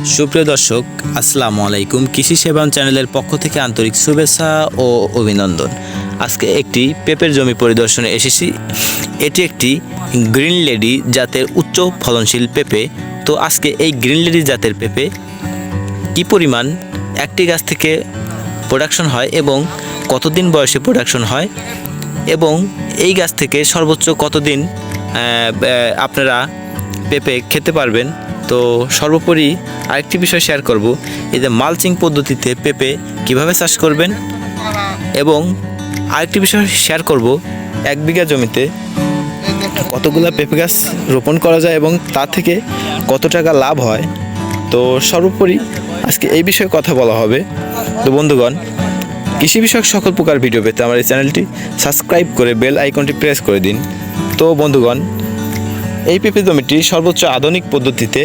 সুপ্রিয় দর্শক, আসসালামু আলাইকুম। কৃষি সেবা চ্যানেলের পক্ষ থেকে আন্তরিক শুভেচ্ছা ও অভিনন্দন। আজকে একটি পেঁপের জমি পরিদর্শনে এসেছি। এটি একটি গ্রিন লেডি জাতের উচ্চ ফলনশীল পেঁপে। তো আজকে এই গ্রিন লেডি জাতের পেঁপে কী পরিমাণ একটি গাছ থেকে প্রোডাকশন হয় এবং কতদিন বয়সে প্রোডাকশন হয় এবং এই গাছ থেকে সর্বোচ্চ কতদিন আপনারা পেঁপে খেতে পারবেন। তো সর্বোপরি আরেকটি বিষয় শেয়ার করব, এই যে মালচিং পদ্ধতিতে পেঁপে কিভাবে চাষ করবেন এবং আরেকটি বিষয় শেয়ার করব, 1 বিঘা জমিতে কতগুলো পেঁপে গাছ রোপণ করা যায় এবং তা থেকে কত টাকা লাভ হয়। তো সর্বোপরি আজকে এই বিষয়ে কথা বলা হবে। তো বন্ধুগণ, কৃষি বিষয়ক সকল প্রকার ভিডিও পেতে আমার এই চ্যানেলটি সাবস্ক্রাইব করে বেল আইকনটি প্রেস করে দিন। তো বন্ধুগণ, এই পেঁপে জমিটি সর্বোচ্চ আধুনিক পদ্ধতিতে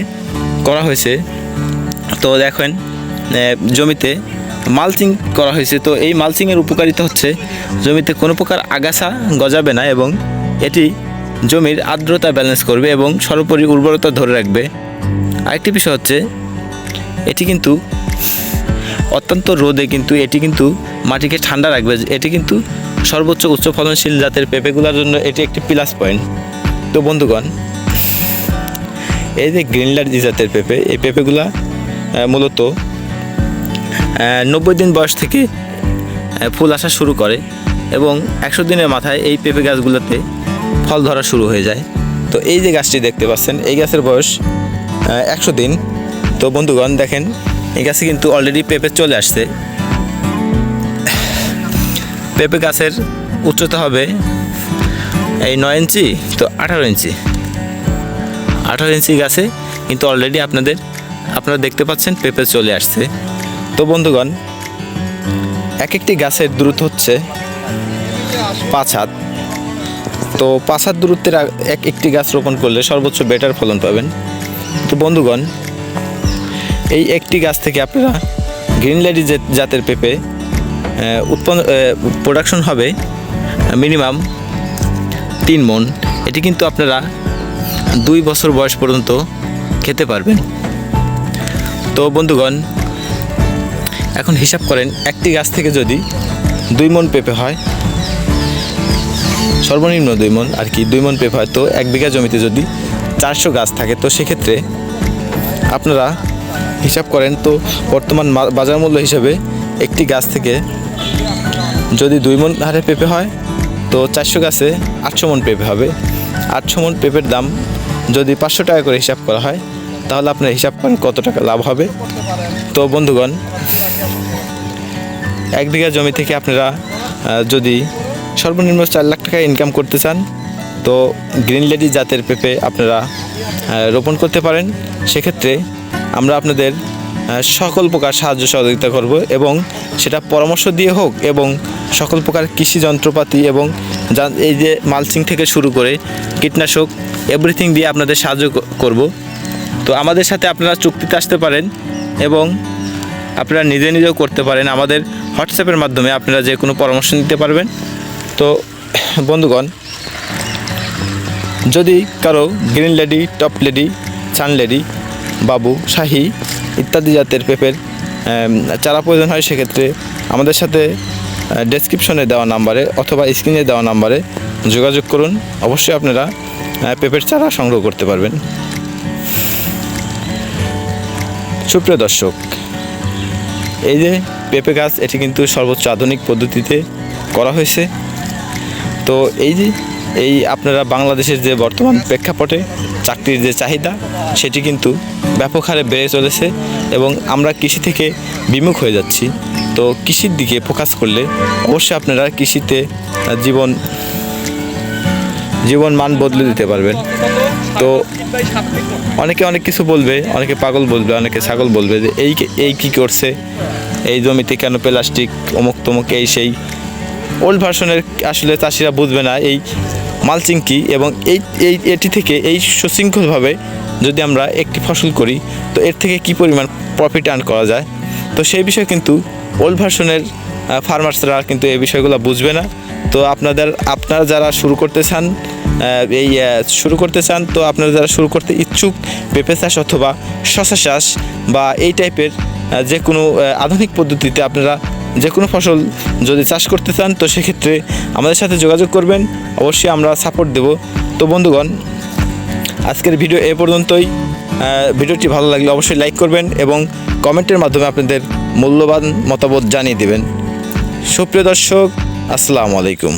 করা হয়েছে। তো দেখেন, জমিতে মালচিং করা হয়েছে। তো এই মালচিংয়ের উপকারিতা হচ্ছে জমিতে কোনো প্রকার আগাছা গজাবে না এবং এটি জমির আর্দ্রতা ব্যালেন্স করবে এবং সর্বোপরি উর্বরতা ধরে রাখবে। আরেকটি বিষয় হচ্ছে এটি কিন্তু অত্যন্ত রোদে এটি কিন্তু মাটিকে ঠান্ডা রাখবে। এটি কিন্তু সর্বোচ্চ উচ্চ ফলনশীল জাতের পেঁপেগুলোর জন্য এটি একটি প্লাস পয়েন্ট। তো বন্ধুগণ, এই যে গ্রিন লেডি জাতের পেঁপে, এই পেঁপেগুলা মূলত 90 দিন বয়স থেকে ফুল আসা শুরু করে এবং 100 দিনের মাথায় এই পেঁপে গাছগুলোতে ফল ধরা শুরু হয়ে যায়। তো এই যে গাছটি দেখতে পাচ্ছেন, এই গাছের বয়স 100 দিন। তো বন্ধুগণ দেখেন, এই গাছে কিন্তু অলরেডি পেঁপে চলে আসছে। পেঁপে গাছের উচ্চতা হবে এই 9 ইঞ্চি, তো 18 ইঞ্চি। 18 ইঞ্চি গাছে কিন্তু অলরেডি আপনারা দেখতে পাচ্ছেন পেঁপে চলে আসছে। তো বন্ধুগণ, এক একটি গাছের দূরত্ব হচ্ছে 5 হাত। তো 5 হাত দূরত্বের একটি গাছ রোপণ করলে সর্বোচ্চ বেটার ফলন পাবেন। তো বন্ধুগণ, এই একটি গাছ থেকে আপনারা গ্রিন লেডি জাতের পেঁপে প্রোডাকশন হবে মিনিমাম 3 মণ। এটি কিন্তু আপনারা 2 বছর বয়স পর্যন্ত খেতে পারবেন। তো বন্ধুগণ, এখন হিসাব করেন, একটি গাছ থেকে যদি 2 মণ পেঁপে হয়, সর্বনিম্ন 2 মণ আর কি, 2 মণ পেঁপে হয়, তো 1 বিঘা জমিতে যদি 400 গাছ থাকে, তো সেক্ষেত্রে আপনারা হিসাব করেন। তো বর্তমান বাজার মূল্য হিসাবে একটি গাছ থেকে যদি 2 মণ হারে পেঁপে হয়, তো 400 গাছে 800 মণ পেঁপে হবে। 800 মণ পেঁপের দাম যদি 500 টাকা করে হিসাব করা হয়, তাহলে আপনারা হিসাব করেন কত টাকা লাভ হবে। তো বন্ধুগণ, 1 বিঘা জমি থেকে আপনারা যদি সর্বনিম্ন 4 লাখ টাকা ইনকাম করতে চান, তো গ্রিন লেডি জাতের পেঁপে আপনারা রোপণ করতে পারেন। সেক্ষেত্রে আমরা আপনাদের সকল প্রকার সাহায্য সহযোগিতা করব এবং সেটা পরামর্শ দিয়ে হোক এবং সকল প্রকার কৃষি যন্ত্রপাতি এবং এই যে মালচিং থেকে শুরু করে কীটনাশক এভরিথিং দিয়ে আপনাদের সাহায্য করব। তো আমাদের সাথে আপনারা চুক্তিতে আসতে পারেন এবং আপনারা নিজেও করতে পারেন। আমাদের হোয়াটসঅ্যাপের মাধ্যমে আপনারা যে কোনো পরামর্শ নিতে পারবেন। তো বন্ধুগণ, যদি কারো গ্রিন লেডি, টপ লেডি, চান লেডি, বাবু, শাহি ইত্যাদি জাতের পেঁপের চারা প্রয়োজন হয়, সেক্ষেত্রে আমাদের সাথে ডেসক্রিপশনে দেওয়া নাম্বারে অথবা স্ক্রিনে দেওয়া নাম্বারে যোগাযোগ করুন। অবশ্যই আপনারা পেঁপের চারা সংগ্রহ করতে পারবেন। সুপ্রিয় দর্শক, এই যে পেঁপে গাছ, এটি কিন্তু সর্বোচ্চ আধুনিক পদ্ধতিতে করা হয়েছে। তো এই আপনারা বাংলাদেশের যে বর্তমান প্রেক্ষাপটে চাকরির যে চাহিদা, সেটি কিন্তু ব্যাপক হারে বেড়ে চলেছে এবং আমরা কৃষি থেকে বিমুখ হয়ে যাচ্ছি। তো কৃষির দিকে ফোকাস করলে অবশ্যই আপনারা কৃষিতে জীবন মান বদলে দিতে পারবেন। তো অনেকে অনেক কিছু বলবে, অনেকে পাগল বলবে, অনেকে ছাগল বলবে যে এই কী করছে, এই জমিতে কেন প্লাস্টিক, অমুক তমুক, এই সেই। ওল্ড ভার্সনের আসলে চাষিরা বুঝবে না এই মালচিং কী এবং এটি থেকে এই সুশৃঙ্খলভাবে যদি আমরা একটি ফসল করি, তো এর থেকে কী পরিমাণ প্রফিট আর্ন করা যায়। তো সেই বিষয়ে কিন্তু ওল্ড ভার্সনের ফার্মার্সরা কিন্তু এই বিষয়গুলো বুঝবে না। তো আপনারা যারা শুরু করতে চান তো আপনারা যারা শুরু করতে ইচ্ছুক পেঁপে চাষ অথবা শশা চাষ বা এই টাইপের যে কোনো আধুনিক পদ্ধতিতে আপনারা যে কোনো ফসল যদি চাষ করতে চান তো সেক্ষেত্রে আমাদের সাথে যোগাযোগ করবেন, অবশ্যই আমরা সাপোর্ট দেব। তো বন্ধুগণ, আজকের ভিডিও এ পর্যন্তই। ভিডিওটি ভালো লাগলে অবশ্যই লাইক করবেন এবং কমেন্টের মাধ্যমে আপনাদের মূল্যবান মতামত জানিয়ে দেবেন। সুপ্রিয় দর্শক, আসসালামু আলাইকুম।